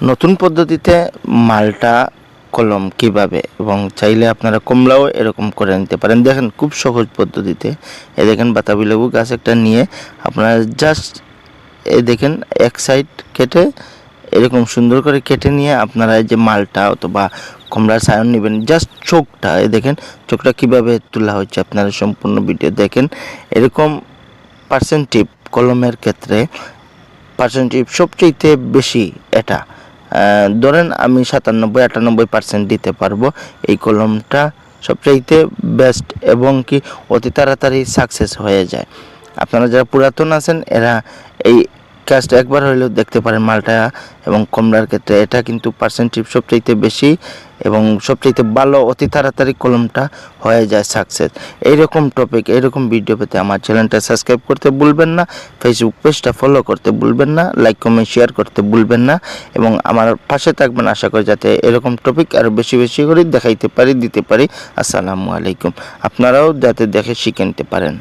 নতুন পদ্ধতিতে মাল্টা কলম কিভাবে এবং চাইলে আপনারা কমলাও এরকম করে নিতে পারেন। দেখেন খুব সহজ পদ্ধতিতে। এই দেখেন বাতাবি লেবু গাছ একটা নিয়ে আপনারা জাস্ট এই দেখেন এক সাইড কেটে এরকম সুন্দর করে কেটে নিয়ে আপনারা এই যে মালটা অথবা কমলার সায়ন নেবেন, জাস্ট চোখটা এই দেখেন চোখটা কিভাবে তোলা হচ্ছে, আপনারা সম্পূর্ণ ভিডিও দেখেন। এরকম পার্সেন্টেজ কলমের ক্ষেত্রে পার্সেন্টেজ সবচেয়ে বেশি এটা ধরেন আমি 97-98% দিতে পারবো। এই কলমটা সবচাইতে বেস্ট এবং কি অতি তাড়াতাড়ি সাকসেস হয়ে যায়। আপনারা যারা পুরাতন আছেন এরা এই কাজটা একবার হইলেও দেখতে পারেন। মালটা এবং কমলার ক্ষেত্রে এটা কিন্তু পার্সেন্টেজ সবচাইতে বেশি এবং সবচাইতে ভালো, অতি তাড়াতাড়ি কলমটা হয়ে যায় সাকসেস। এইরকম টপিক, এইরকম ভিডিও পেতে আমার চ্যানেলটা সাবস্ক্রাইব করতে ভুলবেন না, ফেসবুক পেজটা ফলো করতে ভুলবেন না, লাইক কমেন্ট শেয়ার করতে ভুলবেন না এবং আমার পাশে থাকবেন। আশা করি যাতে এরকম টপিক আরও বেশি বেশি করে দেখাইতে পারি, দিতে পারি। আসসালামু আলাইকুম। আপনারাও যাতে দেখে শিখে নিতে পারেন।